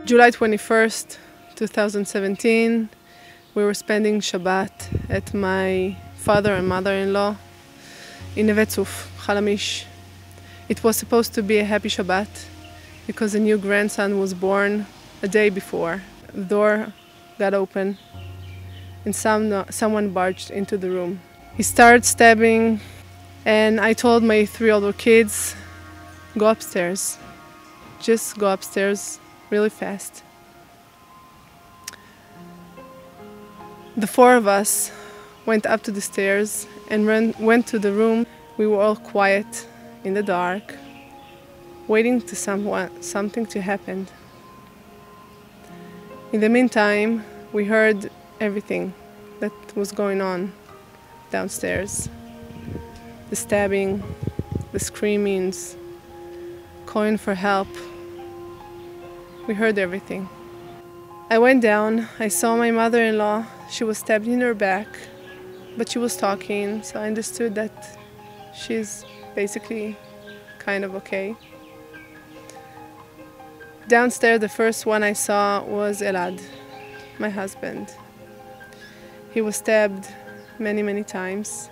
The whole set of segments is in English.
July 21st, 2017, we were spending Shabbat at my father and mother-in-law in Neve Tzuf, Halamish. It was supposed to be a happy Shabbat because a new grandson was born a day before. The door got open and someone barged into the room. He started stabbing, and I told my 3 older kids, go upstairs. Just go upstairs really fast. The 4 of us went up to the stairs and went to the room. We were all quiet in the dark, waiting to something to happen. In the meantime, we heard everything that was going on downstairs. The stabbing, the screamings, calling for help. We heard everything. I went down, I saw my mother-in-law. She was stabbed in her back, but she was talking, so I understood that she's basically kind of okay. Downstairs, the first one I saw was Elad, my husband. He was stabbed many, many times.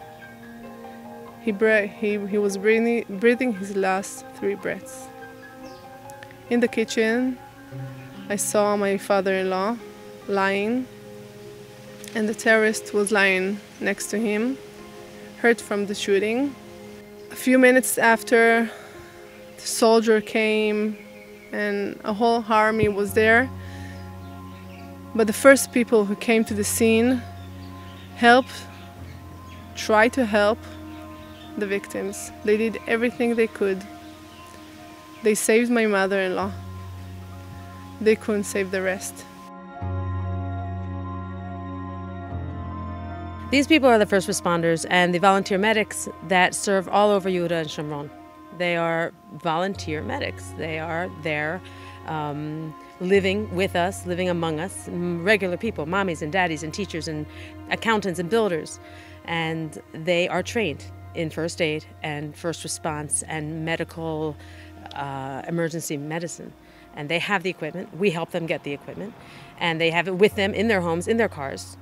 He was breathing his last 3 breaths. In the kitchen, I saw my father-in-law lying, and the terrorist was lying next to him, hurt from the shooting. A few minutes after, the soldier came and a whole army was there. But the first people who came to the scene tried to help the victims. They did everything they could. They saved my mother-in-law. They couldn't save the rest. These people are the first responders and the volunteer medics that serve all over Yehuda and Shomron. They are volunteer medics. They are there living with us, living among us, regular people, mommies and daddies and teachers and accountants and builders. And they are trained in first aid and first response and medical emergency medicine. And they have the equipment. We help them get the equipment. And they have it with them in their homes, in their cars.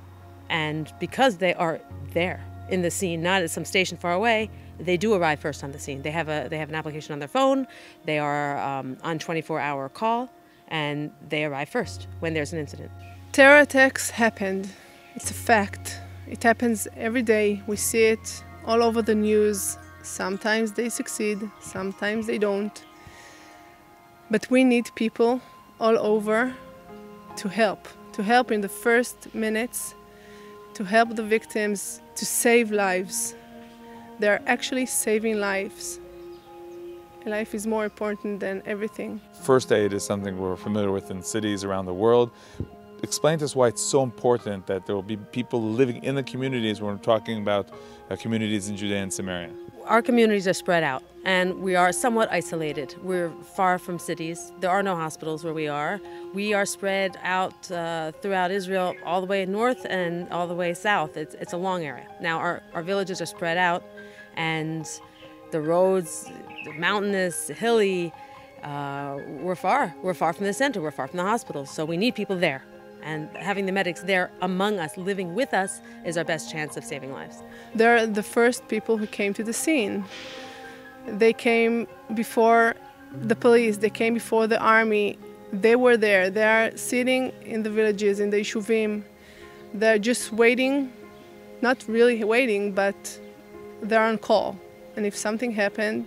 And because they are there in the scene, not at some station far away, they do arrive first on the scene. They have an application on their phone. They are on 24-hour call, and they arrive first when there's an incident. Terror attacks happened. It's a fact. It happens every day. We see it all over the news. Sometimes they succeed, sometimes they don't. But we need people all over to help in the first minutes, to help the victims, to save lives. They're actually saving lives. Life is more important than everything. First aid is something we're familiar with in cities around the world. Explain to us why it's so important that there will be people living in the communities when we're talking about communities in Judea and Samaria. Our communities are spread out and we are somewhat isolated. We're far from cities. There are no hospitals where we are. We are spread out throughout Israel all the way north and all the way south. It's a long area. Now our villages are spread out and the roads, mountainous, hilly, we're far from the center, we're far from the hospitals, so we need people there. And having the medics there among us, living with us, is our best chance of saving lives. They're the first people who came to the scene. They came before the police, they came before the army. They were there. They are sitting in the villages, in the Yishuvim. They're just waiting, not really waiting, but they're on call. And if something happened,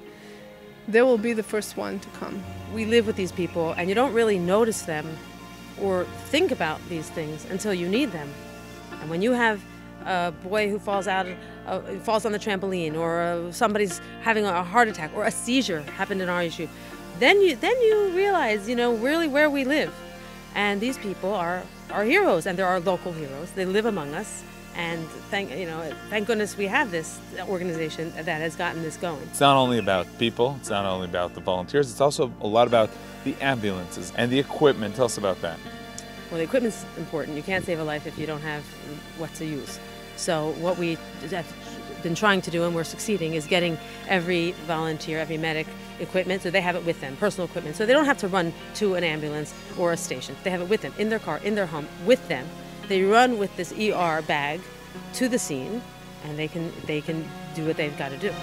they will be the first one to come. We live with these people, and you don't really notice them or think about these things until you need them. And when you have a boy who falls on the trampoline, or somebody's having a heart attack, or a seizure happened in our issue, then you realize, really where we live. And these people are heroes, and they're our local heroes. They live among us. And thank goodness we have this organization that has gotten this going. It's not only about people, it's not only about the volunteers, it's also a lot about the ambulances and the equipment. Tell us about that. Well, the equipment's important. You can't save a life if you don't have what to use. So what we been trying to do, and we're succeeding, is getting every volunteer, every medic equipment, so they have it with them, personal equipment, so they don't have to run to an ambulance or a station. They have it with them, in their car, in their home, with them. They run with this ER bag to the scene, and they can do what they've got to do.